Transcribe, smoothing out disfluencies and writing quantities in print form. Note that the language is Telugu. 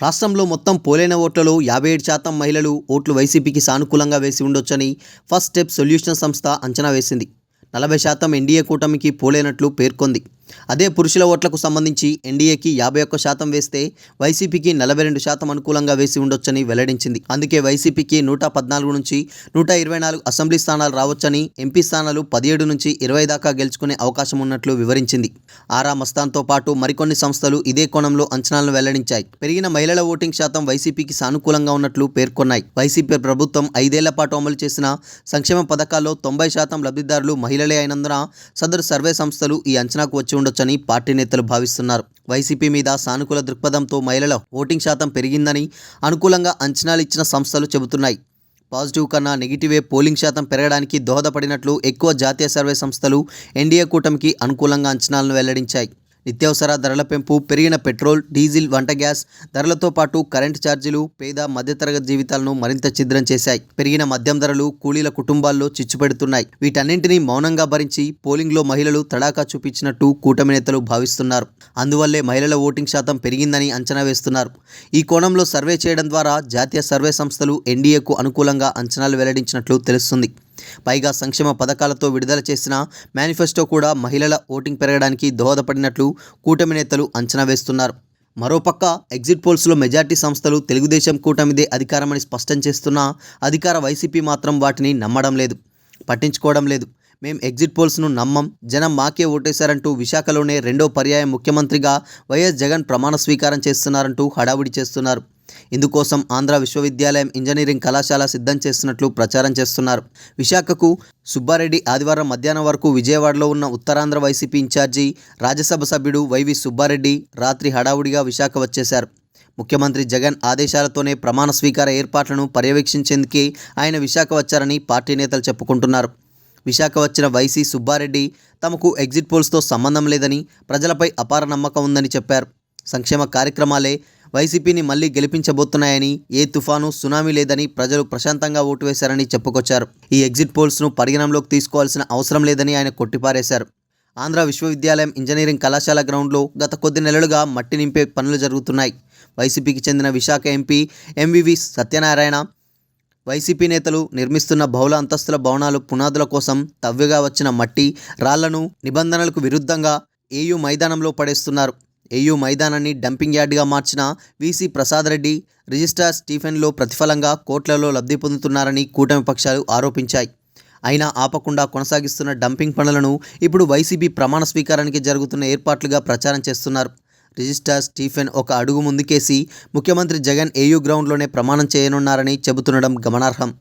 రాష్ట్రంలో మొత్తం పోలైన ఓట్లలో 57% మహిళలు ఓట్లు వైసీపీకి సానుకూలంగా వేసి ఉండొచ్చని ఫస్ట్ స్టెప్ సొల్యూషన్ సంస్థ అంచనా వేసింది. 40% ఎన్డీఏ కూటమికి పోలైనట్లు పేర్కొంది. అదే పురుషుల ఓట్లకు సంబంధించి ఎన్డీఏకి 51% వేస్తే వైసీపీకి 42% అనుకూలంగా వేసి ఉండొచ్చని వెల్లడించింది. అందుకే వైసీపీకి 114 నుంచి 124 అసెంబ్లీ స్థానాలు రావచ్చని, ఎంపీ స్థానాలు 17 నుంచి 20 దాకా గెలుచుకునే అవకాశం ఉన్నట్లు వివరించింది. ఆరా మస్తాన్తో పాటు మరికొన్ని సంస్థలు ఇదే కోణంలో అంచనాలను వెల్లడించాయి. పెరిగిన మహిళల ఓటింగ్ శాతం వైసీపీకి సానుకూలంగా ఉన్నట్లు పేర్కొన్నాయి. వైసీపీ ప్రభుత్వం 5 ఏళ్ల పాటు అమలు చేసిన సంక్షేమ పథకాల్లో 90% లబ్ధిదారులు మహిళలే అయినందున సదరు సర్వే సంస్థలు ఈ అంచనాకు వచ్చి ఉండొచ్చని పార్టీ నేతలు భావిస్తున్నారు. వైసీపీ మీద సానుకూల దృక్పథంతో మహిళల ఓటింగ్ శాతం పెరిగిందని అనుకూలంగా అంచనాలు ఇచ్చిన సంస్థలు చెబుతున్నాయి. పాజిటివ్ కన్నా నెగిటివే పోలింగ్ శాతం పెరగడానికి దోహదపడినట్లు ఎక్కువ జాతీయ సర్వే సంస్థలు ఎన్డీఏ కూటమికి అనుకూలంగా అంచనాలను వెల్లడించాయి. నిత్యావసర ధరల పెంపు, పెరిగిన పెట్రోల్, డీజిల్, వంట గ్యాస్ ధరలతో పాటు కరెంటు ఛార్జీలు పేద మధ్యతరగతి జీవితాలను మరింత ఛిద్రం చేశాయి. పెరిగిన మద్యం ధరలు కూలీల కుటుంబాల్లో చిచ్చుపెడుతున్నాయి. వీటన్నింటినీ మౌనంగా భరించి పోలింగ్లో మహిళలు తడాకా చూపించినట్టు కూటమి నేతలు భావిస్తున్నారు. అందువల్లే మహిళల ఓటింగ్ శాతం పెరిగిందని అంచనా వేస్తున్నారు. ఈ కోణంలో సర్వే చేయడం ద్వారా జాతీయ సర్వే సంస్థలు ఎన్డీఏకు అనుకూలంగా అంచనాలు వెల్లడించినట్లు తెలుస్తుంది. పైగా సంక్షేమ పథకాలతో విడుదల చేసిన మేనిఫెస్టో కూడా మహిళల ఓటింగ్ పెరగడానికి దోహదపడినట్లు కూటమి నేతలు అంచనా వేస్తున్నారు. మరోపక్క ఎగ్జిట్ పోల్స్లో మెజార్టీ సంస్థలు తెలుగుదేశం కూటమిదే అధికారమని స్పష్టం చేస్తున్నా అధికార వైసీపీ మాత్రం వాటిని నమ్మడం లేదు, పట్టించుకోవడం లేదు. మేం ఎగ్జిట్ పోల్స్ను నమ్మం, జనం మాకే ఓటేశారంటూ విశాఖలోనే రెండో పర్యాయం ముఖ్యమంత్రిగా వైఎస్ జగన్ ప్రమాణ స్వీకారం చేస్తున్నారంటూ హడావుడి చేస్తున్నారు. ఇందుకోసం ఆంధ్ర విశ్వవిద్యాలయం ఇంజనీరింగ్ కళాశాల సిద్ధం చేస్తున్నట్లు ప్రచారం చేస్తున్నారు. విశాఖకు సుబ్బారెడ్డి ఆదివారం మధ్యాహ్నం వరకు విజయవాడలో ఉన్న ఉత్తరాంధ్ర వైసీపీ ఇన్ఛార్జి, రాజ్యసభ సభ్యుడు వైవి సుబ్బారెడ్డి రాత్రి హడావుడిగా విశాఖ వచ్చేశారు. ముఖ్యమంత్రి జగన్ ఆదేశాలతోనే ప్రమాణ స్వీకార ఏర్పాట్లను పర్యవేక్షించేందుకే ఆయన విశాఖ వచ్చారని పార్టీ నేతలు చెప్పుకుంటున్నారు. విశాఖ వచ్చిన వైసీ సుబ్బారెడ్డి తమకు ఎగ్జిట్ పోల్స్తో సంబంధం లేదని, ప్రజలపై అపార నమ్మకం ఉందని చెప్పారు. సంక్షేమ కార్యక్రమాలే వైసీపీని మళ్లీ గెలిపించబోతున్నాయని, ఏ తుఫాను, సునామీ లేదని ప్రజలు ప్రశాంతంగా ఓటు వేశారని చెప్పుకొచ్చారు. ఈ ఎగ్జిట్ పోల్స్ను పరిగణంలోకి తీసుకోవాల్సిన అవసరం లేదని ఆయన కొట్టిపారేశారు. ఆంధ్ర విశ్వవిద్యాలయం ఇంజనీరింగ్ కళాశాల గ్రౌండ్లో గత కొద్ది నెలలుగా మట్టి నింపే పనులు జరుగుతున్నాయి. వైసీపీకి చెందిన Visakha MP MVV Satyanarayana, YCP నేతలు నిర్మిస్తున్న బహుళ అంతస్తుల భవనాలు పునాదుల కోసం తవ్విగా వచ్చిన మట్టి, రాళ్లను నిబంధనలకు విరుద్ధంగా ఏయూ మైదానంలో పడేస్తున్నారు. ఏయూ మైదానాన్ని డంపింగ్ యార్డ్గా మార్చిన వీసీ ప్రసాద్ రెడ్డి, రిజిస్ట్రార్ స్టీఫెన్లో ప్రతిఫలంగా కోట్లలో లబ్ధి పొందుతున్నారని కూటమి పక్షాలు ఆరోపించాయి. అయినా ఆపకుండా కొనసాగిస్తున్న డంపింగ్ పనులను ఇప్పుడు వైసీపీ ప్రమాణ స్వీకారానికి జరుగుతున్న ఏర్పాట్లుగా ప్రచారం చేస్తున్నారు. రిజిస్ట్రార్ స్టీఫెన్ ఒక అడుగు ముందుకేసి ముఖ్యమంత్రి జగన్ ఏయూ గ్రౌండ్లోనే ప్రమాణం చేయనున్నారని చెబుతుండడం గమనార్హం.